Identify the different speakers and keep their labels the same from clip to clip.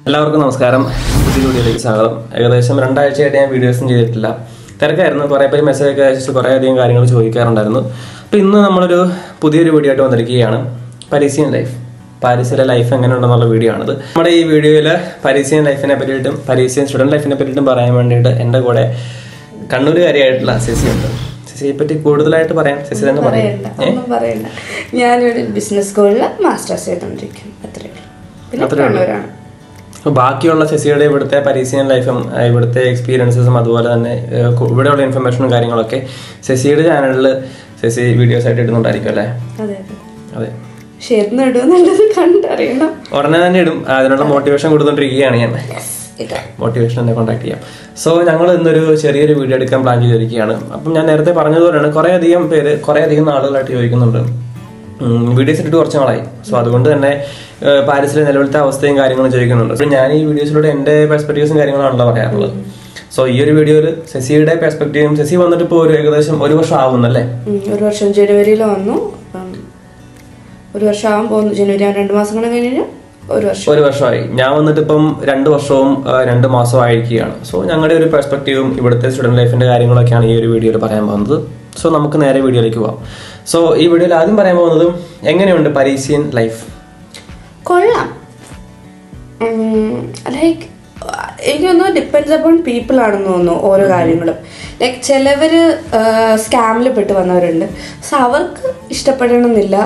Speaker 1: എല്ലാവർക്കും നമസ്കാരം. പുതിയ വീഡിയോയിലേക്ക് സ്വാഗതം. ഏകദേശം 2 ആഴ്ചയായിട്ട് ഞാൻ വീഡിയോസും ചെയ്തിട്ടില്ല. തിരക്കായിരുന്നു. കുറേ പേര് മെസ്സേജൊക്കെ അയച്ചിട്ട് കുറേ അധികം കാര്യങ്ങൾ ചോദിക്കാറുണ്ടായിരുന്നു. അപ്പോൾ ഇന്ന് നമ്മളൊരു പുതിയൊരു വീഡിയോ ആയിട്ട് വന്നിരിക്കുകയാണ്. പാരീസിയൻ ലൈഫ്, പാരീസിലെ ലൈഫ് എങ്ങനെയുണ്ടെന്നുള്ള വീഡിയോ ആണിത്. നമ്മുടെ ഈ വീഡിയോയിൽ പാരീസിയൻ ലൈഫിനെ പറ്റിയിട്ടും പാരീസിയൻ സ്റ്റുഡൻറ് ലൈഫിനെ പറ്റിയിട്ടും പറയാൻ വേണ്ടിയിട്ട് എൻ്റെ കൂടെ കണ്ണൂരുകാരിയായിട്ടുള്ള സെസി ഉണ്ട്. സെസിയെ പറ്റി കൂടുതലായിട്ട് പറയാം. സെസി തന്നെ
Speaker 2: പറയണ്ട. ഞാനൊരു ബിസിനസ് സ്കൂളിൽ മാസ്റ്റേഴ്സ് ചെയ്തുകൊണ്ടിരിക്കും. അത്രയാണ്.
Speaker 1: ബാക്കിയുള്ള സെസിയുടെ ഇവിടുത്തെ പാരീസിയൻ ലൈഫും ഇവിടുത്തെ എക്സ്പീരിയൻസസും അതുപോലെ തന്നെ ഇവിടെയുള്ള ഇൻഫർമേഷനും കാര്യങ്ങളൊക്കെ സെസിയുടെ ചാനലിൽ സെസി വീഡിയോസ് ആയിട്ട് ഇടുന്നുണ്ടായിരിക്കും അല്ലേ? അതെ. ഉടനെ തന്നെ ഇടും. അതിനുള്ള മോട്ടിവേഷൻ കൊടുത്തോണ്ടിരിക്കുകയാണ് ഞാൻ. മോട്ടിവേഷൻ എന്നെ കോൺടാക്ട് ചെയ്യാം. സോ ഞങ്ങൾ ഇന്നൊരു ചെറിയൊരു വീഡിയോ എടുക്കാൻ പ്ലാൻ ചെയ്തിരിക്കുകയാണ്. അപ്പം ഞാൻ നേരത്തെ പറഞ്ഞതുപോലെയാണ് കുറേ അധികം നാളുകളായിട്ട് ചോദിക്കുന്നുണ്ട്. വീഡിയോസ് ഇട്ടിട്ട് കുറച്ച് നാളായി. സോ അതുകൊണ്ട് തന്നെ പാരീസിലെ നിലവിലത്തെ അവസ്ഥയും കാര്യങ്ങളും ചോദിക്കുന്നുണ്ട്. അപ്പോൾ ഞാൻ ഈ വീഡിയോസിലൂടെ എൻ്റെ പെർസ്പെക്റ്റീവ്സും കാര്യങ്ങളാണല്ലോ പറയാറുള്ളത്. സോ ഈ ഒരു വീഡിയോയിൽ സെസിയുടെ പെർസ്പെക്റ്റീവും, സെസി വന്നിട്ട് ഇപ്പോൾ ഏകദേശം 1 വർഷം ആവുന്നല്ലേ?
Speaker 2: 1 വർഷം ജനുവരിയിൽ വന്നു. 1 വർഷം ആവാൻ പോകുന്നു. ജനുവരി 2 മാസം കൂടെ കഴിഞ്ഞാൽ 1 വർഷമായി.
Speaker 1: ഞാൻ വന്നിട്ട് ഇപ്പം 2 വർഷവും 2 മാസവും ആയിരിക്കുകയാണ്. സോ ഞങ്ങളുടെ ഒരു പെർസ്പെക്റ്റീവും ഇവിടുത്തെ സ്റ്റുഡൻറ് ലൈഫിൻ്റെ കാര്യങ്ങളൊക്കെയാണ് ഈ ഒരു വീഡിയോയിൽ പറയാൻ പോകുന്നത്. സോ നമുക്ക് നേരെ വീഡിയോയിലേക്ക് പോവാം. സോ ഈ വീഡിയോയിൽ ആദ്യം പറയാൻ പോകുന്നത് എങ്ങനെയുണ്ട് പാരീസിയൻ ലൈഫ്?
Speaker 2: കൊള്ളാം. ലൈക്ക് എനിക്ക് തോന്നുന്നു ഡിപ്പെൻഡ്സ് അപ്പോൺ പീപ്പിൾ ആണെന്ന് തോന്നുന്നു ഓരോ കാര്യങ്ങളും. ലൈക്ക് ചിലവര് സ്കാമിൽ പെട്ട് വന്നവരുണ്ട്. സോ അവർക്ക് ഇഷ്ടപ്പെടണമെന്നില്ല.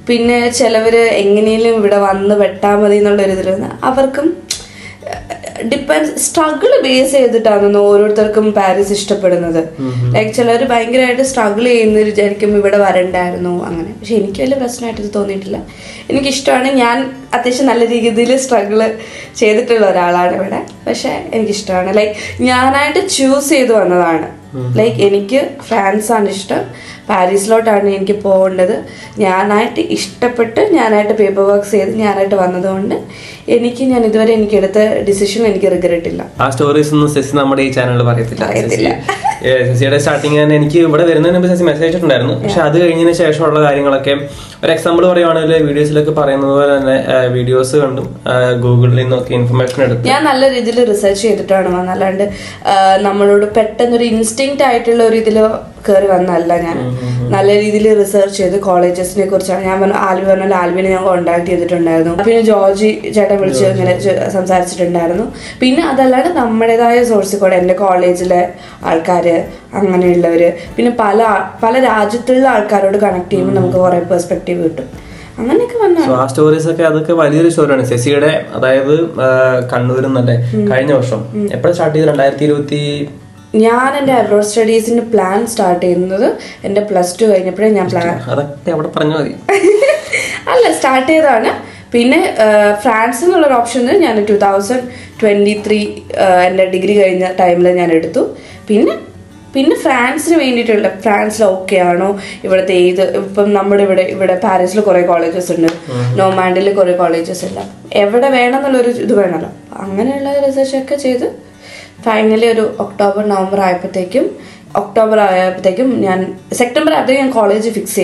Speaker 2: പിന്നെ ചിലവര് എങ്ങനെയും ഇവിടെ വന്ന് വെട്ടാൽ മതി എന്നുള്ളൊരിതിൽ അവർക്കും സ്ട്രഗിൾ ബേസ് ചെയ്തിട്ടാണെന്ന് ഓരോരുത്തർക്കും പാരീസ് ഇഷ്ടപ്പെടുന്നത്. ലൈക്ക് ചിലർ ഭയങ്കരമായിട്ട് സ്ട്രഗിൾ ചെയ്യുന്ന വിചാരിക്കും ഇവിടെ വരണ്ടായിരുന്നു അങ്ങനെ. പക്ഷെ എനിക്ക് വലിയ പ്രശ്നമായിട്ട് ഇത് തോന്നിയിട്ടില്ല. എനിക്കിഷ്ടമാണ്. ഞാൻ അത്യാവശ്യം നല്ല രീതിയിൽ സ്ട്രഗിൾ ചെയ്തിട്ടുള്ള ഒരാളാണ് ഇവിടെ. പക്ഷെ എനിക്കിഷ്ടമാണ്. ലൈക്ക് ഞാനായിട്ട് ചൂസ് ചെയ്ത് വന്നതാണ്. ലൈക്ക് എനിക്ക് ഫ്രാൻസാണ് ഇഷ്ടം. പാരീസിലോട്ടാണ് എനിക്ക് പോകേണ്ടത്. ഞാനായിട്ട് ഇഷ്ടപ്പെട്ട് ഞാനായിട്ട് പേപ്പർ വർക്ക്സ് ചെയ്ത് ഞാനായിട്ട് വന്നതുകൊണ്ട് ഞാൻ ഇതുവരെ എനിക്ക് എടുത്ത ഡിസിഷൻ എനിക്ക് റിഗ്രറ്റ് ഇല്ല.
Speaker 1: ആ സ്റ്റോറീസ് ഒന്നും സെസി നമ്മുടെ ഈ ചാനലിൽ പറയത്തില്ല. സെസിയുടെ സ്റ്റാർട്ടിങ് തന്നെ എനിക്ക് ഇവിടെ വരുന്നതിന് മുമ്പ് സെസി മെസ്സേജ് ഇട്ടിട്ടുണ്ടായിരുന്നു. പക്ഷെ അത് കഴിഞ്ഞതിന് ശേഷമുള്ള കാര്യങ്ങളൊക്കെ ഒരു എക്സാമ്പിൾ പറയുവാണെങ്കിൽ വീഡിയോസിലൊക്കെ പറയുന്നത് പോലെ തന്നെ വീഡിയോസ് കണ്ടും ഗൂഗിളിൽ നിന്നൊക്കെ ഇൻഫർമേഷൻ എടുത്തു
Speaker 2: ഞാൻ നല്ല രീതിയിൽ റിസർച്ച് ചെയ്തിട്ടാണ് വന്നത്. അല്ലാണ്ട് നമ്മളോട് പെട്ടെന്നൊരു ഇൻസ്റ്റിങ്ക്റ്റ് ആയിട്ടുള്ള ഒരു ഇതിൽ കയറി വന്നല്ല. ഞാൻ നല്ല രീതിയിൽ റിസർച്ച് ചെയ്ത് കോളേജസിനെ കുറിച്ചാണ്. ഞാൻ ആൽബിനെ ഞാൻ കോൺടാക്ട് ചെയ്തിട്ടുണ്ടായിരുന്നു. പിന്നെ ജോർജി ചേട്ടൻ വിളിച്ച് ഇങ്ങനെ സംസാരിച്ചിട്ടുണ്ടായിരുന്നു. പിന്നെ അതല്ലാണ്ട് നമ്മുടേതായ സോഴ്സിൽ കൂടെ എൻ്റെ കോളേജിലെ ആൾക്കാർ അങ്ങനെയുള്ളവര്, പിന്നെ പല രാജ്യത്തുള്ള ആൾക്കാരോട് കണക്ട് ചെയ്യുമ്പോൾ നമുക്ക് കുറെ പെർസ്പെക്റ്റീവ് കിട്ടും. അങ്ങനെയൊക്കെ വന്നു
Speaker 1: ആ സ്റ്റോറീസ് ഒക്കെ. അതൊക്കെ വലിയൊരു സ്റ്റോറിയാണ് സെസിയുടെ. അതായത് കണ്ണൂരിൽ നിന്നല്ലേ കഴിഞ്ഞ വർഷം എപ്പോഴും സ്റ്റാർട്ട് ചെയ്ത് 2020
Speaker 2: ഞാൻ എൻ്റെ അബ്രോഡ് സ്റ്റഡീസിന് പ്ലാൻ സ്റ്റാർട്ട് ചെയ്യുന്നത് എൻ്റെ +2 കഴിഞ്ഞപ്പോഴേ ഞാൻ
Speaker 1: അതൊക്കെ അവിടെ പറഞ്ഞാൽ മതി
Speaker 2: അല്ല സ്റ്റാർട്ട് ചെയ്തതാണ്. പിന്നെ ഫ്രാൻസ് എന്നുള്ളൊരു ഓപ്ഷന് ഞാൻ 2023 എൻ്റെ ഡിഗ്രി കഴിഞ്ഞ ടൈമിൽ ഞാൻ എടുത്തു. പിന്നെ ഫ്രാൻസിന് വേണ്ടിയിട്ടുള്ള ഫ്രാൻസിൽ ഓക്കെ ആണോ, ഇവിടുത്തെ ഇപ്പം നമ്മുടെ ഇവിടെ പാരീസിൽ കുറേ കോളേജസ് ഉണ്ട്, നോമാൻഡിൽ കുറേ കോളേജസ് ഉണ്ട്, എവിടെ വേണം എന്നുള്ളൊരു ഇത് വേണമല്ലോ. അങ്ങനെയുള്ള റിസർച്ചൊക്കെ ചെയ്ത് ഫൈനലി ഒരു ഒക്ടോബർ ആയപ്പോഴത്തേക്കും ഞാൻ സെപ്റ്റംബർ ആയപ്പോഴത്തേക്കും ഞാൻ കോളേജ് ഫിക്സ്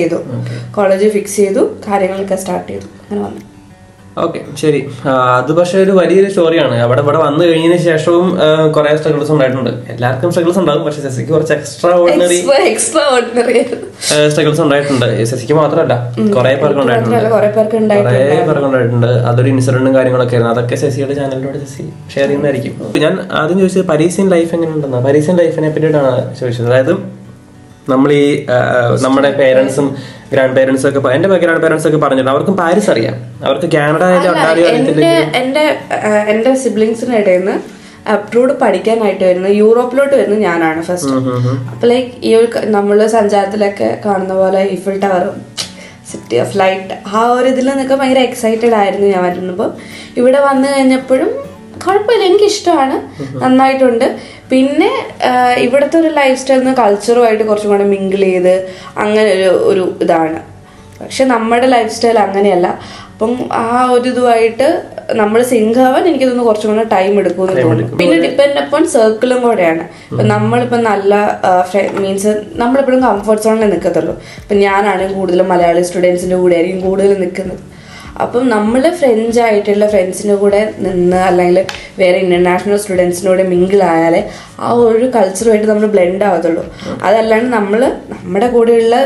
Speaker 2: ചെയ്തു കാര്യങ്ങളൊക്കെ സ്റ്റാർട്ട് ചെയ്തു. അങ്ങനെ വന്നു.
Speaker 1: ഓക്കെ, ശരി. അത് പക്ഷെ ഒരു വലിയൊരു സ്റ്റോറിയാണ്. ഇവിടെ വന്നു കഴിഞ്ഞതിന് ശേഷവും കുറെ സ്ട്രഗിൾസ് ഉണ്ടായിട്ടുണ്ട്. എല്ലാവർക്കും സ്ട്രഗിൾസ് ഉണ്ടാകും. പക്ഷെ സെസിക്ക് കുറച്ച് എക്സ്ട്രാ ഓർഡിനറി സ്ട്രഗിൾസ് ഉണ്ടായിട്ടുണ്ട്. സെസിക്ക് മാത്രമല്ല കുറെ പേർക്ക് ഉണ്ടായിട്ടുണ്ട്. അതൊരു ഇൻസിഡന്റും കാര്യങ്ങളൊക്കെ ആയിരുന്നു. അതൊക്കെ സെസിയുടെ ചാനലിലൂടെ സെസി ഷെയർ ചെയ്യുന്നതായിരിക്കും. ഞാൻ ആദ്യം ചോദിച്ചത് പാരീസിയൻ ലൈഫ് എങ്ങനെയുണ്ടെന്ന്. പാരീസിയൻ ലൈഫിനെ പറ്റിയിട്ടാണ് ചോദിച്ചത്. അതായത് നമ്മൾ ഈ നമ്മുടെ പേരൻസും ഗ്രാൻഡ് പേരൻസും ഒക്കെ, എന്റെ ഗ്രാൻഡ് പേരൻസ് ഒക്കെ പറഞ്ഞിട്ട് അവർക്കും പാരീസ് അറിയാം. അവർക്ക് കാനഡ
Speaker 2: എന്റെ സിബ്ലിങ്സിന്റെ ഇടയിൽ നിന്ന് അബ്രോഡ് പഠിക്കാനായിട്ട് വരുന്നത്, യൂറോപ്പിലോട്ട് വരുന്നത് ഞാനാണ് ഫസ്റ്റ്. അപ്പൊ ലൈക്ക് ഈ നമ്മള് സഞ്ചാരത്തിലൊക്കെ കാണുന്ന പോലെ ഈഫിൾ ടവറും സിറ്റി ഓഫ് ലൈറ്റ് ആ ഒരു ഇതിൽ നിന്നൊക്കെ ഭയങ്കര എക്സൈറ്റഡ് ആയിരുന്നു ഞാൻ വരുന്നപ്പോൾ. ഇവിടെ വന്നു കഴിഞ്ഞപ്പോഴും കുഴപ്പമില്ല, എനിക്കിഷ്ടമാണ്, നന്നായിട്ടുണ്ട്. പിന്നെ ഇവിടുത്തെ ഒരു ലൈഫ് സ്റ്റൈലിൽ കൾച്ചറുമായിട്ട് കുറച്ചും കൂടെ മിങ്കിൾ ചെയ്ത് അങ്ങനെ ഒരു ഇതാണ്. പക്ഷെ നമ്മുടെ ലൈഫ് സ്റ്റൈൽ അങ്ങനെയല്ല. അപ്പം ആ ഒരു ഇതുമായിട്ട് നമ്മൾ സിങ്ക് ആവാൻ എനിക്ക് തോന്നുന്നു കുറച്ചും കൂടെ ടൈം എടുക്കുമെന്ന് തോന്നുന്നു. പിന്നെ ഡിപ്പെൻഡ് അപ്പോൺ സർക്കിളും കൂടെയാണ്. ഇപ്പം നമ്മളിപ്പോൾ നല്ല മീൻസ് നമ്മളെപ്പോഴും കംഫർട്ട് സോണിൽ നിൽക്കത്തുള്ളൂ. ഇപ്പം ഞാനാണെങ്കിൽ കൂടുതലും മലയാളി സ്റ്റുഡൻസിൻ്റെ കൂടെ ആയിരിക്കും കൂടുതൽ നിൽക്കുന്നത്. അപ്പം നമ്മൾ ഫ്രഞ്ച് ആയിട്ടുള്ള ഫ്രണ്ട്സിൻ്റെ കൂടെ നിന്ന് അല്ലെങ്കിൽ വേറെ ഇൻ്റർനാഷണൽ സ്റ്റുഡൻസിനോട് മിങ്കിൾ ആയാലേ ആ ഒരു കൾച്ചറുമായിട്ട് നമ്മൾ ബ്ലെൻഡ് ആവത്തുള്ളൂ. അതല്ലാണ്ട് നമ്മൾ നമ്മുടെ കൂടെയുള്ള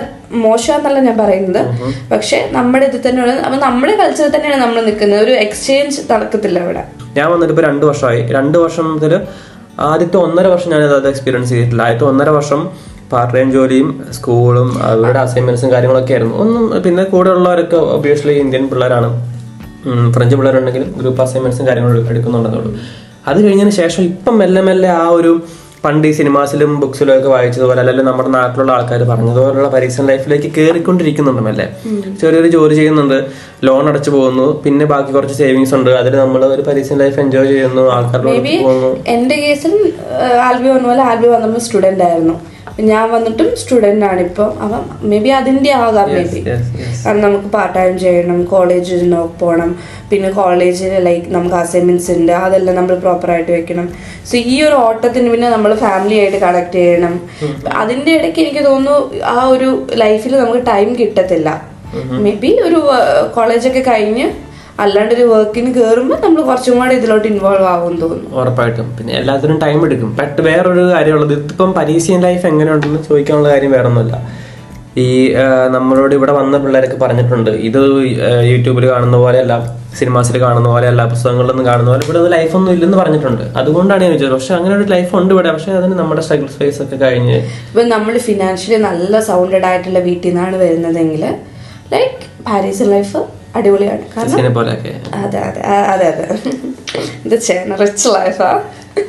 Speaker 2: മോശമെന്നല്ല ഞാൻ പറയുന്നത്, പക്ഷെ നമ്മുടെ ഇത് തന്നെയുള്ള അപ്പം നമ്മുടെ കൾച്ചറിൽ തന്നെയാണ് നമ്മൾ നിൽക്കുന്നത്. ഒരു എക്സ്ചേഞ്ച് നടക്കത്തില്ല ഇവിടെ.
Speaker 1: ഞാൻ വന്നിട്ട് ഇപ്പോൾ 2 വർഷമായി. 2 വർഷം മുതൽ ആദ്യത്തെ 1.5 വർഷം ഞാനത് എക്സ്പീരിയൻസ് ചെയ്തിട്ടില്ല. ആദ്യത്തെ 1.5 വർഷം പാർട്ട് ടൈം ജോലിയും സ്കൂളും അവരുടെ അസൈൻമെന്റ്സും കാര്യങ്ങളൊക്കെ ആയിരുന്നു. പിന്നെ കൂടെ ഉള്ളവരൊക്കെ ഒബ്വിയസ്ലി ഇന്ത്യൻ പിള്ളേരാണ്, ഫ്രഞ്ച് പിള്ളേരുണ്ടെങ്കിലും ഗ്രൂപ്പ് അസൈൻമെന്റ്സും കാര്യങ്ങളും എടുക്കുന്നുണ്ടെന്നുള്ളൂ. അത് കഴിഞ്ഞതിന് ശേഷം ഇപ്പം മെല്ലെ മെല്ലെ ആ ഒരു പണ്ട് ഈ സിനിമാസിലും ബുക്സിലും ഒക്കെ വായിച്ചതുപോലെ അല്ലെങ്കിൽ നമ്മുടെ നാട്ടിലുള്ള ആൾക്കാർ പറഞ്ഞതുപോലുള്ള പരീക്ഷ ലൈഫിലേക്ക് കയറിക്കൊണ്ടിരിക്കുന്നുണ്ട്. മെല്ലെ ചെറിയൊരു ജോലി ചെയ്യുന്നുണ്ട്, ലോൺ അടച്ചു പോകുന്നു, പിന്നെ ബാക്കി കുറച്ച് സേവിങ്സ് ഉണ്ട്, അതിൽ നമ്മൾ ഒരു പരീക്ഷ ലൈഫ് എൻജോയ് ചെയ്യുന്നു, ആൾക്കാരുടെ പോകുന്നു.
Speaker 2: എന്റെ കേസിൽ ആൽബി വന്ന പോലെ ആൽബി വന്നപ്പോൾ സ്റ്റുഡന്റ് ആയിരുന്നു, ഞാൻ വന്നിട്ടും സ്റ്റുഡൻ്റ് ആണ് ഇപ്പോൾ. അപ്പം മേ ബി അതിൻ്റെ ആകാം, മേ ബി കാരണം നമുക്ക് പാർട്ട് ടൈം ചെയ്യണം, കോളേജിൽ പോകണം, പിന്നെ കോളേജിൽ ലൈക്ക് നമുക്ക് അസൈൻമെൻറ്റ്സ് ഉണ്ട്, അതെല്ലാം നമ്മൾ പ്രോപ്പറായിട്ട് വെക്കണം. സോ ഈ ഒരു ഓട്ടത്തിന് പിന്നെ നമ്മൾ ഫാമിലി ആയിട്ട് കണക്ട് ചെയ്യണം. അതിൻ്റെ ഇടയ്ക്ക് എനിക്ക് തോന്നുന്നു ആ ഒരു ലൈഫിൽ നമുക്ക് ടൈം കിട്ടത്തില്ല. മേ ബി ഒരു കോളേജൊക്കെ കഴിഞ്ഞ് അല്ലാണ്ടൊരു വർക്കിന് കയറുമ്പോൾ നമ്മൾ കുറച്ചും കൂടെ ഇതിലോട്ട് ഇൻവോൾവ് ആവും തോന്നുന്നു.
Speaker 1: ഉറപ്പായിട്ടും. പിന്നെ എല്ലാത്തിനും ടൈം എടുക്കും. ബട്ട് വേറൊരു കാര്യമുള്ളത്, ഇതിപ്പം പരീക്ഷ ലൈഫ് എങ്ങനെയുണ്ടെന്ന് ചോദിക്കാനുള്ള കാര്യം വേറെ ഒന്നുമില്ല. ഈ നമ്മളോട് ഇവിടെ വന്ന പിള്ളേരൊക്കെ പറഞ്ഞിട്ടുണ്ട്, ഇത് യൂട്യൂബിൽ കാണുന്ന പോലെയല്ല, സിനിമാസിൽ കാണുന്ന പോലെയല്ല, പുസ്തകങ്ങളിലൊന്നും കാണുന്ന പോലെ ഇവിടെ ലൈഫൊന്നും ഇല്ലെന്ന് പറഞ്ഞിട്ടുണ്ട്. അതുകൊണ്ടാണ് ഞാൻ ചോദിച്ചത്. പക്ഷെ അങ്ങനെ ഒരു ലൈഫ് ഉണ്ട് ഇവിടെ. പക്ഷെ അതിന് നമ്മുടെ സ്ട്രഗിൾ ഫേസ് ഒക്കെ കഴിഞ്ഞ്
Speaker 2: ഇപ്പം നമ്മൾ ഫിനാൻഷ്യലി നല്ല സൗണ്ടഡ് ആയിട്ടുള്ള വീട്ടിൽ നിന്നാണ് വരുന്നതെങ്കിൽ ലൈക്ക് പാരീസ് ലൈഫ് അടിപൊളിയാണ്. അതെ അതെ അതെ അതെ, ഇത് റിച്ച് ലൈഫാ.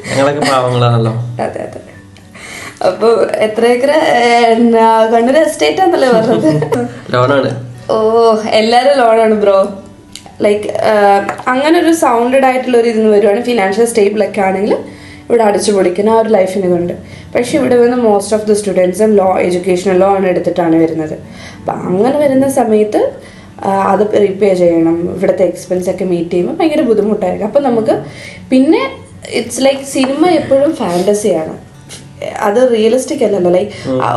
Speaker 1: ഞങ്ങളൊക്കെ പാവങ്ങളാണല്ലോ.
Speaker 2: അതെ അതെ. അപ്പൊ എത്ര ഏക്കർ കണ്ണൂർ എസ്റ്റേറ്റ് ആണല്ലേ പറഞ്ഞത്?
Speaker 1: ലോണാണ്.
Speaker 2: ഓ, എല്ലാരും ലോണാണ് ബ്രോ. ലൈക്ക് അങ്ങനെ ഒരു സൗണ്ടഡ് ആയിട്ടുള്ള ഒരു ഇതിന് വരുവാണ്, ഫിനാൻഷ്യൽ സ്റ്റേബിൾ ഒക്കെ ആണെങ്കിൽ ഇവിടെ അടിച്ചു പൊളിക്കുന്ന ആ ഒരു ലൈഫിന് കൊണ്ട്. പക്ഷെ ഇവിടെ വന്ന് മോസ്റ്റ് ഓഫ് ദി സ്റ്റുഡൻസും എഡ്യൂക്കേഷണൽ ലോൺ എടുത്തിട്ടാണ് വരുന്നത്. അപ്പം അങ്ങനെ വരുന്ന സമയത്ത് അത് റിപ്പേ ചെയ്യണം, ഇവിടുത്തെ എക്സ്പെൻസ് ഒക്കെ മീറ്റ് ചെയ്യുമ്പോൾ ഭയങ്കര ബുദ്ധിമുട്ടായിരിക്കും. അപ്പം നമുക്ക് പിന്നെ ഇറ്റ്സ് ലൈക്ക് സിനിമ എപ്പോഴും ഫാൻറ്റസിയാണ്, അത് റിയലിസ്റ്റിക് അല്ലല്ലോ. ലൈക്ക്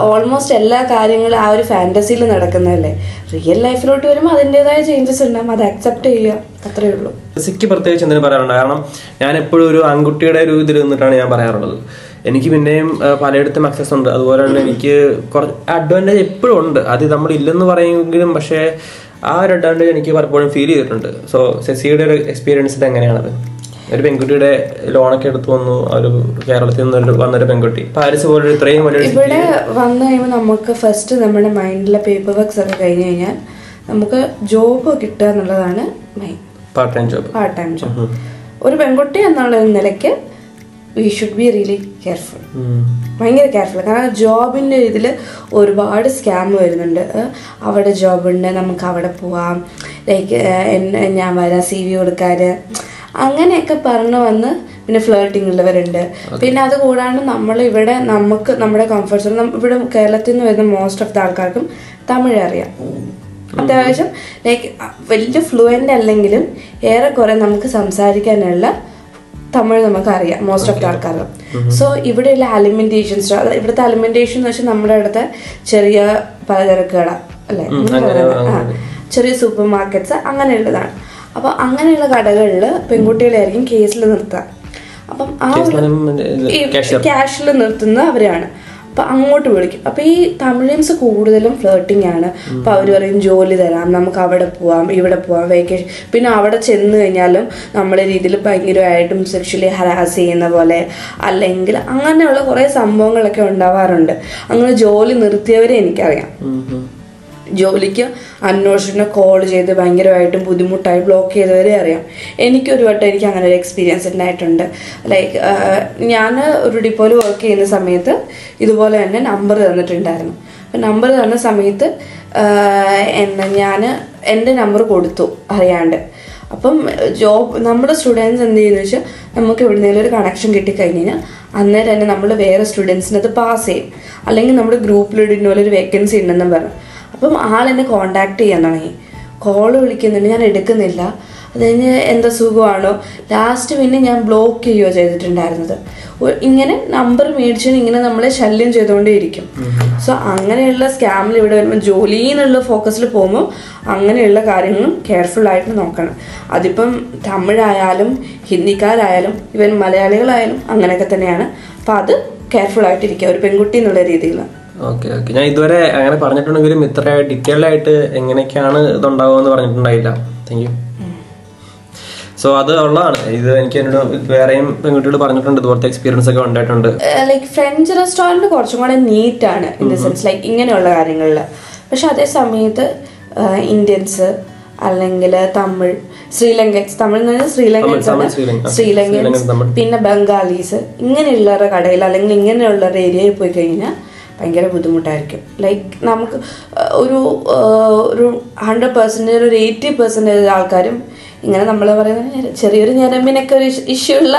Speaker 2: ഓൾമോസ്റ്റ് എല്ലാ കാര്യങ്ങളും ആ ഒരു ഫാൻറ്റസിയിൽ നടക്കുന്നതല്ലേ. റിയൽ ലൈഫിലോട്ട് വരുമ്പോൾ അതിൻ്റെതായ ചേഞ്ചസ് ഉണ്ടാകും, അത് അക്സെപ്റ്റ് ചെയ്യുക, അത്രയേ ഉള്ളൂ.
Speaker 1: ഫിസിക്ക് പ്രത്യേകിച്ച് എന്തിനു പറയാറുണ്ട്, കാരണം ഞാൻ എപ്പോഴും ഒരു ആൺകുട്ടിയുടെ ഒരു ഇതിൽ നിന്നിട്ടാണ് ഞാൻ പറയാറുള്ളത്. എനിക്ക് പിന്നെയും പലയിടത്തും അക്സസ് ഉണ്ട്, അതുപോലെ തന്നെ എനിക്ക് കുറച്ച് അഡ്വാൻറ്റേജ് എപ്പോഴും ഉണ്ട്. അത് നമ്മളില്ലെന്ന് പറയുമെങ്കിലും പക്ഷേ ആ ഒരു അഡ്വാൻറ്റേജ് എനിക്ക് പലപ്പോഴും ഫീൽ ചെയ്തിട്ടുണ്ട്. സോ സെസിയുടെ ഒരു എക്സ്പീരിയൻസിൽ എങ്ങനെയാണത്? ഒരു പെൺകുട്ടിയുടെ ലോണൊക്കെ എടുത്തു വന്നു, ഒരു കേരളത്തിൽ നിന്ന് വന്നൊരു പെൺകുട്ടി പാരീസ് പോലെ ഇത്രയും വലിയ
Speaker 2: ഇവിടെ വന്നു കഴിയുമ്പോൾ നമുക്ക് ഫസ്റ്റ് നമ്മുടെ മൈൻഡിലെ പേപ്പർ വർക്ക്സ് ഒക്കെ കഴിഞ്ഞ് കഴിഞ്ഞാൽ നമുക്ക് ജോബ് കിട്ടുക എന്നുള്ളതാണ് main.
Speaker 1: Part time job.
Speaker 2: Part time job ഒരു പെൺകുട്ടി എന്നുള്ള നിലയ്ക്ക് we should be really careful, ഭയങ്കര കെയർഫുൾ. കാരണം ജോബിൻ്റെ ഇതിൽ ഒരുപാട് സ്കാം വരുന്നുണ്ട്. അവിടെ ജോബുണ്ട്, നമുക്ക് അവിടെ പോവാം, ലൈക്ക് ഞാൻ വരാം CV കൊടുക്കാൻ, അങ്ങനെയൊക്കെ പറഞ്ഞു വന്ന് പിന്നെ ഫ്ലേർട്ടിങ് ഉള്ളവരുണ്ട്. പിന്നെ അത് കൂടാണ്ട് നമ്മളിവിടെ നമുക്ക് നമ്മുടെ കംഫർട്ട് സോൺ, ഇവിടെ കേരളത്തിൽ നിന്ന് വരുന്ന മോസ്റ്റ് ഓഫ് ദ ആൾക്കാർക്കും തമിഴ് അറിയാം അത്യാവശ്യം. ലൈക്ക് വലിയ ഫ്ലുവൻ്റ് അല്ലെങ്കിലും ഏറെക്കുറെ നമുക്ക് സംസാരിക്കാനുള്ള തമിഴ് നമുക്കറിയാം മോസ്റ്റ് ഓഫ് ദ ആൾക്കാർക്കും. സോ ഇവിടെയുള്ള അലിമെന്റേഷൻസ്, ഇവിടുത്തെ അലിമെന്റേഷൻ എന്ന് വെച്ചാൽ നമ്മുടെ അടുത്ത ചെറിയ പലചരക്ക് കട അല്ലേ, ചെറിയ സൂപ്പർ മാർക്കറ്റ്സ് അങ്ങനെയുള്ളതാണ്. അപ്പോൾ അങ്ങനെയുള്ള കടകളിൽ പെൺകുട്ടികളായിരിക്കും കേസിൽ നിർത്തുക. അപ്പം ആ ക്യാഷിൽ നിർത്തുന്നത് അവരാണ്. അപ്പം അങ്ങോട്ട് വിളിക്കും. അപ്പം ഈ തമിഴിയൻസ് കൂടുതലും ഫ്ലേർട്ടിങ് ആണ്. അപ്പം അവർ പറയും ജോലി തരാം, നമുക്ക് അവിടെ പോവാം, ഇവിടെ പോവാം, വെക്കേഷൻ. പിന്നെ അവിടെ ചെന്ന് കഴിഞ്ഞാലും നമ്മളെ രീതിയിൽ ഭയങ്കരമായിട്ടും സെക്ഷലി ഹരാസ് ചെയ്യുന്ന പോലെ അല്ലെങ്കിൽ അങ്ങനെയുള്ള കുറേ സംഭവങ്ങളൊക്കെ ഉണ്ടാവാറുണ്ട്. അങ്ങനെ ജോലി നിർത്തിയവരെ എനിക്കറിയാം. ജോലിക്ക് അന്വേഷണം കോൾ ചെയ്ത് ഭയങ്കരമായിട്ടും ബുദ്ധിമുട്ടായി ബ്ലോക്ക് ചെയ്തവരെ അറിയാം. എനിക്കൊരു വട്ടം എനിക്ക് അങ്ങനെ ഒരു എക്സ്പീരിയൻസ് ഉണ്ടായിട്ടുണ്ട്. ലൈക്ക് ഞാൻ ഒരു ഡിപ്പോയിൽ വർക്ക് ചെയ്യുന്ന സമയത്ത് ഇതുപോലെ തന്നെ നമ്പർ തന്നിട്ടുണ്ടായിരുന്നു. അപ്പം നമ്പർ തന്ന സമയത്ത് ഞാൻ എൻ്റെ നമ്പർ കൊടുത്തു അറിയാണ്ട്. അപ്പം നമ്മുടെ സ്റ്റുഡൻസ് എന്ത് ചെയ്യുന്നു വെച്ചാൽ നമുക്ക് എവിടുന്നേലും ഒരു കണക്ഷൻ കിട്ടിക്കഴിഞ്ഞ് കഴിഞ്ഞാൽ അന്നേരം തന്നെ നമ്മൾ വേറെ സ്റ്റുഡൻസിന് അത് പാസ് ചെയ്യും. അല്ലെങ്കിൽ നമ്മുടെ ഗ്രൂപ്പിലിടുന്ന പോലെ ഒരു വേക്കൻസി ഉണ്ടെന്നും പറഞ്ഞു. അപ്പം ആളെന്നെ കോണ്ടാക്ട് ചെയ്യാൻ തുടങ്ങി. കോള് വിളിക്കുന്നുണ്ട്, ഞാൻ എടുക്കുന്നില്ല. അത് കഴിഞ്ഞ് എന്താ സുഖമാണോ, ലാസ്റ്റ് പിന്നെ ഞാൻ ബ്ലോക്ക് ചെയ്യുകയോ ചെയ്തിട്ടുണ്ടായിരുന്നത്. ഇങ്ങനെ നമ്പർ മേടിച്ചു ഇങ്ങനെ നമ്മളെ ശല്യം ചെയ്തുകൊണ്ടേയിരിക്കും. സോ അങ്ങനെയുള്ള സ്കാമിൽ ഇവിടെ വരുമ്പോൾ ജോലി എന്നുള്ള ഫോക്കസിൽ പോകുമ്പോൾ അങ്ങനെയുള്ള കാര്യങ്ങളും കെയർഫുൾ ആയിട്ട് നോക്കണം. അതിപ്പം തമിഴായാലും ഹിന്ദിക്കാരായാലും ഇവൻ മലയാളികളായാലും അങ്ങനെയൊക്കെ തന്നെയാണ്. അപ്പം അത് കെയർഫുൾ ആയിട്ടിരിക്കുക ഒരു പെൺകുട്ടി എന്നുള്ള രീതിയിൽ.
Speaker 1: Okay okay. ഞാൻ ഇതുവരെ അങ്ങനെ പറഞ്ഞിട്ടുണ്ടെങ്കിലും ഇത്ര ഡീറ്റെയിൽഡ് ആയിട്ട് എങ്ങനെയൊക്കെയാണ് ഇതുണ്ടാവുമെന്ന് പറഞ്ഞിട്ടുണ്ടായില്ല. Thank you. സോ അത് ഉള്ളതാണ്. ഇത് എനിക്ക് എന്നോട് വേറെയും പെൺകുട്ടികൾ പറഞ്ഞിട്ടുണ്ട് ഇതുപോലത്തെ എക്സ്പീരിയൻസ് ഒക്കെ ഉണ്ടായിട്ടുണ്ട്.
Speaker 2: ലൈക്ക് ഫ്രഞ്ച് റെസ്റ്റോറൻറ്റ് കുറച്ചും കൂടെ നീറ്റാണ് ഇൻ ദ സെൻസ് ലൈക്ക് ഇങ്ങനെയുള്ള കാര്യങ്ങളിൽ. പക്ഷെ അതേ സമയത്ത് ഇന്ത്യൻസ് അല്ലെങ്കിൽ തമിഴ് ശ്രീലങ്കൻസ്, തമിഴ് എന്ന് പറഞ്ഞാൽ ശ്രീലങ്കൻസ് പിന്നെ ബംഗാളീസ് ഇങ്ങനെയുള്ളവരുടെ കടയിൽ അല്ലെങ്കിൽ ഇങ്ങനെയുള്ളവരുടെ ഏരിയയിൽ പോയി കഴിഞ്ഞാൽ ഭയങ്കര ബുദ്ധിമുട്ടായിരിക്കും. ലൈക്ക് നമുക്ക് ഒരു 100% ഒരു 80% ആൾക്കാരും ഇങ്ങനെ നമ്മൾ പറയുന്ന ചെറിയൊരു ഞരമ്പിനൊക്കെ ഒരു ഇഷ്യൂ ഉള്ള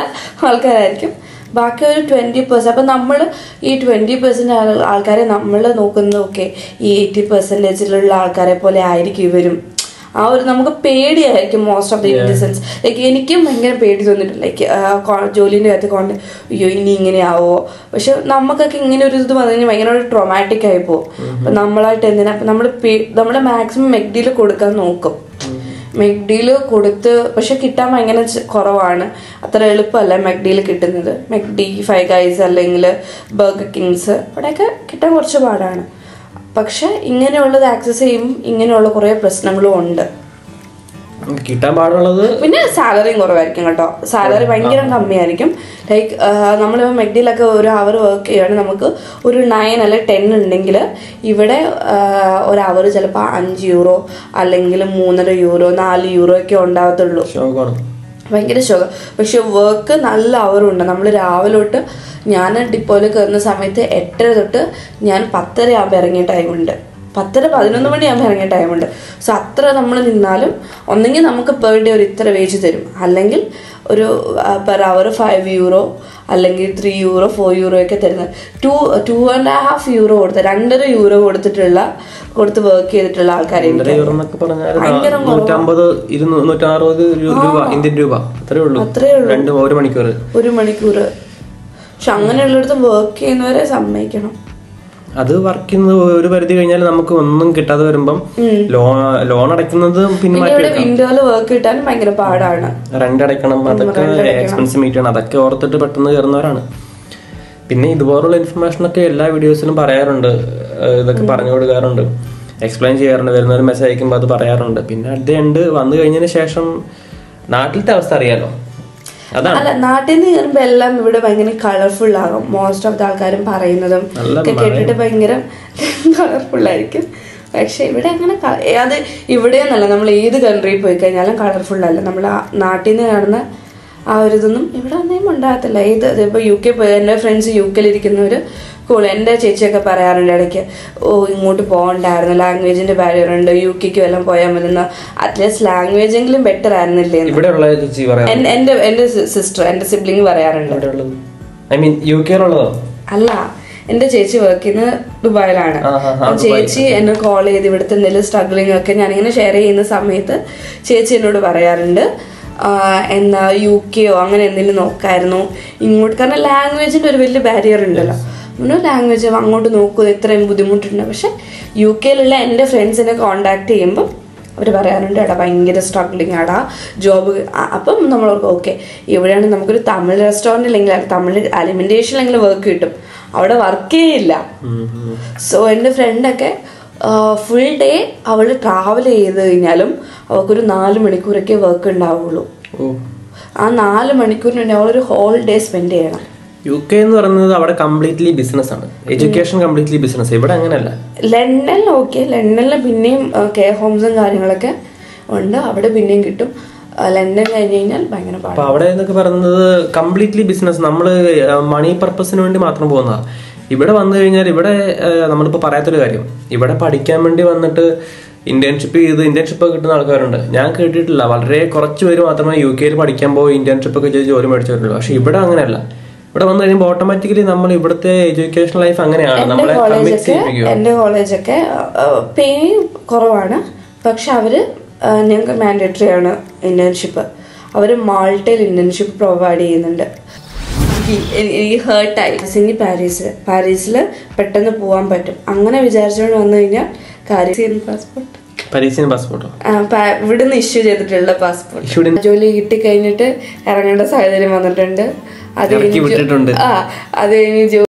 Speaker 2: ആൾക്കാരായിരിക്കും. ബാക്കി ഒരു 20%. അപ്പം നമ്മൾ ഈ 20% ആൾക്കാരെ നമ്മൾ നോക്കുന്നത് ഓക്കെ ഈ 80%-ലുള്ള ആൾക്കാരെ പോലെ ആയിരിക്കും ഇവരും. ആ ഒരു നമുക്ക് പേടിയായിരിക്കും മോസ്റ്റ് ഓഫ് ദി ഇൻഡിസൻസ്. ലൈക്ക് എനിക്കും ഭയങ്കര പേടി തോന്നിയിട്ടുണ്ട്. ലൈക്ക് ജോലിൻ്റെ കാര്യത്തിൽ കൊണ്ട് അയ്യോ ഇനി ഇങ്ങനെയാവോ. പക്ഷെ നമുക്കൊക്കെ ഇങ്ങനെ ഒരു ഇത് വന്നു കഴിഞ്ഞാൽ ഭയങ്കര ഒരു ട്രോമാറ്റിക് ആയി പോകും. അപ്പം നമ്മളായിട്ട് എന്തിനാ അപ്പം നമ്മൾ മാക്സിമം മെഗ്ഡിയിൽ കൊടുക്കാൻ നോക്കും. മെഗ്ഡിയിൽ കൊടുത്ത് പക്ഷെ കിട്ടാൻ ഭയങ്കര കുറവാണ്. അത്ര എളുപ്പമല്ല മെഗ്ഡിയിൽ കിട്ടുന്നത്. മെഗ്ഡി, ഫൈവ് ഗൈസ് അല്ലെങ്കിൽ ബർഗർ കിങ്സ് അവിടെയൊക്കെ കിട്ടാൻ കുറച്ച് പാടാണ്. പക്ഷെ ഇങ്ങനെയുള്ളത് ആക്സസ് ചെയ്യുമ്പോൾ ഇങ്ങനെയുള്ള കുറേ പ്രശ്നങ്ങളും ഉണ്ട്.
Speaker 1: കിട്ടാൻ പാടുള്ളത്
Speaker 2: പിന്നെ സാലറിയും കുറവായിരിക്കും കേട്ടോ. സാലറി ഭയങ്കര കമ്മിയായിരിക്കും. ലൈക്ക് നമ്മളിപ്പോൾ മെഗ്ഡിയിലൊക്കെ ഒരു അവർ വർക്ക് ചെയ്യുകയാണെങ്കിൽ നമുക്ക് ഒരു 9 അല്ലെങ്കിൽ 10 ഉണ്ടെങ്കിൽ ഇവിടെ ഒരു അവർ ചിലപ്പോൾ €5 അല്ലെങ്കിൽ €3.5 €4 ഒക്കെ ഉണ്ടാകത്തുള്ളൂ. ഭയങ്കര ശോകം. പക്ഷെ വർക്ക് നല്ല അവറുണ്ട്. നമ്മൾ രാവിലെ തൊട്ട് ഞാൻ ഡിപ്പോയിൽ കയറുന്ന സമയത്ത് 8:30 തൊട്ട് ഞാൻ 10:30 ആകുമ്പോൾ ഇറങ്ങിയ ടൈമുണ്ട്. 10-11 മണിയാകുമ്പോൾ ഇറങ്ങിയ ടൈമുണ്ട്. സോ അത്ര നമ്മൾ നിന്നാലും ഒന്നെങ്കിൽ നമുക്ക് പെർ ഡേ ഒരു ഇത്ര വേജ് തരും, അല്ലെങ്കിൽ ഒരു പെർ അവർ €5 അല്ലെങ്കിൽ €3 €4 ഒക്കെ തരുന്നത്. €2.5 കൊടുത്ത് €2.5 കൊടുത്ത് വർക്ക് ചെയ്തിട്ടുള്ള ആൾക്കാരുണ്ട്. ഒരു മണിക്കൂർ. പക്ഷെ അങ്ങനെയുള്ളിടത്ത് വർക്ക് ചെയ്യുന്നവരെ സമ്മതിക്കണം.
Speaker 1: അത് വർക്ക് ചെയ്യുന്നത് ഒരു പരിധി കഴിഞ്ഞാൽ നമുക്ക് ഒന്നും കിട്ടാതെ വരുമ്പം ലോൺ അടയ്ക്കുന്നത് പിന്നെ
Speaker 2: വിൻഡോയില് വർക്ക് കിട്ടാൻ ഭയങ്കര പാടാണ്.
Speaker 1: റെന്റ് അടയ്ക്കണം, അതൊക്കെ എക്സ്പെൻസ് മീറ്റ് ചെയ്യണം. അതൊക്കെ ഓർത്തിട്ട് പെട്ടെന്ന് കയറുന്നവരാണ്. പിന്നെ ഇതുപോലുള്ള ഇൻഫർമേഷനൊക്കെ എല്ലാ വീഡിയോസിലും പറയാറുണ്ട്. ഇതൊക്കെ പറഞ്ഞു കൊടുക്കാറുണ്ട്, എക്സ്പ്ലെയിൻ ചെയ്യാറുണ്ട്. വരുന്നൊരു മെസ്സേജ് അയക്കുമ്പോൾ അത് പറയാറുണ്ട്. പിന്നെ അറ്റ് ദി എൻഡ് വന്നു കഴിഞ്ഞതിന് ശേഷം നാട്ടിലത്തെ അവസ്ഥ അറിയാലോ.
Speaker 2: അല്ല, നാട്ടിൽ നിന്ന് കയറുമ്പോൾ എല്ലാം ഇവിടെ ഭയങ്കര കളർഫുൾ ആകും. മോസ്റ്റ് ഓഫ് ദ ആൾക്കാരും പറയുന്നതും കേട്ടിട്ട് ഭയങ്കര കളർഫുൾ ആയിരിക്കും. പക്ഷെ ഇവിടെ അങ്ങനെ അത് ഇവിടെയെന്നല്ല, നമ്മൾ ഏത് കൺട്രിയിൽ പോയി കഴിഞ്ഞാലും കളർഫുൾ അല്ല. നമ്മൾ നാട്ടിൽ നിന്ന് കാണുന്ന ആ ഒരു ഇതൊന്നും ഇവിടെ ഒന്നും ഉണ്ടാകത്തില്ല. ഇപ്പോൾ UK പോയി എൻ്റെ ഫ്രണ്ട്സ് UK-ലിരിക്കുന്നവർ എൻ്റെ ചേച്ചിയൊക്കെ പറയാറുണ്ട് ഇടയ്ക്ക്, ഇങ്ങോട്ട് പോകണ്ടായിരുന്നു, ലാംഗ്വേജിന്റെ ബാരിയർ ഉണ്ട്, UK-ക്ക് എല്ലാം പോയാൽ മതി, അറ്റ്ലീസ്റ്റ് ലാംഗ്വേജെങ്കിലും ബെറ്റർ ആയിരുന്നില്ലേ. എന്റെ സിസ്റ്റർ, എന്റെ സിബ്ലിംഗ് പറയാറുണ്ട്. അല്ല, എന്റെ ചേച്ചി വർക്ക് ചെയ്യുന്നത് ദുബായിലാണ്. ചേച്ചി എന്നെ കോൾ ചെയ്ത് ഇവിടുത്തെ എന്തെങ്കിലും സ്ട്രഗ്ലിംഗ് ഒക്കെ ഞാനിങ്ങനെ ഷെയർ ചെയ്യുന്ന സമയത്ത് ചേച്ചി എന്നോട് പറയാറുണ്ട്, എന്നാ UK-യോ അങ്ങനെ എന്തെങ്കിലും നോക്കായിരുന്നു ഇങ്ങോട്ട്. കാരണം ലാംഗ്വേജിന്റെ ഒരു വലിയ ബാരിയർ ഉണ്ടല്ലോ. ലാംഗ്വേജ് അങ്ങോട്ട് നോക്കുക, ഇത്രയും ബുദ്ധിമുട്ടുണ്ട്. പക്ഷെ UK-യിലുള്ള എൻ്റെ ഫ്രണ്ട്സിനെ കോണ്ടാക്ട് ചെയ്യുമ്പോൾ അവർ പറയാറുണ്ട്, എടാ ഭയങ്കര സ്ട്രഗ്ലിംഗ് ആടാ ജോബ്. അപ്പം നമ്മളോർക്ക് ഓക്കെ, ഇവിടെയാണെങ്കിൽ നമുക്കൊരു തമിഴ് റെസ്റ്റോറൻറ്റ് അല്ലെങ്കിൽ തമിഴ് അലിമെൻറ്റേഷൻ അല്ലെങ്കിൽ വർക്ക് കിട്ടും, അവിടെ വർക്കേ ഇല്ല. സോ എൻ്റെ ഫ്രണ്ടൊക്കെ ഫുൾ ഡേ അവൾ ട്രാവൽ ചെയ്ത് കഴിഞ്ഞാലും അവൾക്കൊരു 4 മണിക്കൂറൊക്കെ വർക്ക് ഉണ്ടാവുള്ളൂ. ആ 4 മണിക്കൂറിന് വേണ്ടി അവളൊരു ഹോൾ ഡേ സ്പെൻഡ് ചെയ്യണം.
Speaker 1: UK എന്ന് പറയുന്നത് അവിടെ കംപ്ലീറ്റ്ലി ബിസിനസ് ആണ്, എഡ്യൂക്കേഷൻ കംപ്ലീറ്റ്ലി ബിസിനസ്. ഇവിടെ അങ്ങനെയല്ല.
Speaker 2: ലണ്ടനിൽ ഓക്കെ, ലണ്ടനിൽ പിന്നെയും കെയർ ഹോംസും കാര്യങ്ങളൊക്കെ ഉണ്ട്, അവിടെ പിന്നെയും കിട്ടും. ലണ്ടൻ കഴിഞ്ഞ് കഴിഞ്ഞാൽ ഭയങ്കര പാടാണ്.
Speaker 1: അപ്പൊ അവിടെ എന്നൊക്കെ പറയുന്നത് കംപ്ലീറ്റ്ലി ബിസിനസ്, നമ്മൾ മണി പർപ്പസിന് വേണ്ടി മാത്രം പോകുന്നതാണ്. ഇവിടെ വന്നു കഴിഞ്ഞാൽ ഇവിടെ നമ്മളിപ്പോൾ പറയാത്തൊരു കാര്യം, ഇവിടെ പഠിക്കാൻ വേണ്ടി വന്നിട്ട് ഇന്റേൺഷിപ്പ് കിട്ടുന്ന ആൾക്കാരുണ്ട്. ഞാൻ കേട്ടിട്ടില്ല, വളരെ കുറച്ച് പേര് മാത്രമേ UK-യിൽ പഠിക്കാൻ പോയി ഇന്റേൺഷിപ്പ് ഒക്കെ ചെയ്ത് ജോലി മേടിച്ചിട്ടുള്ളൂ. പക്ഷെ ഇവിടെ അങ്ങനെയല്ല. ഇവിടെ വന്നു കഴിയുമ്പോൾ ഓട്ടോമാറ്റിക്കലി നമ്മൾ ഇവിടുത്തെ എഡ്യൂക്കേഷൻ ലൈഫ് അങ്ങനെയാണ്.
Speaker 2: എന്റെ കോളേജൊക്കെ പേ കുറവാണ്, പക്ഷെ അവര് ഞങ്ങൾക്ക് മാൻഡേറ്ററി ആണ് ഇന്റേൺഷിപ്പ്. അവർ മാൾട്ടയിൽ ഇന്റേൺഷിപ്പ് പ്രൊവൈഡ് ചെയ്യുന്നുണ്ട്. എനിക്ക് ഹേർട്ടായി. ഇനി പാരീസിൽ പെട്ടെന്ന് പോകാൻ പറ്റും അങ്ങനെ വിചാരിച്ചുകൊണ്ട് വന്നു കഴിഞ്ഞാൽ
Speaker 1: പാസ്പോർട്ടോ
Speaker 2: ഇവിടുന്ന് ഇഷ്യൂ ചെയ്തിട്ടുള്ള പാസ്പോർട്ട് ജോലി കിട്ടിക്കഴിഞ്ഞിട്ട് ഇറങ്ങേണ്ട സാഹചര്യം വന്നിട്ടുണ്ട്. അത് കഴിഞ്ഞ്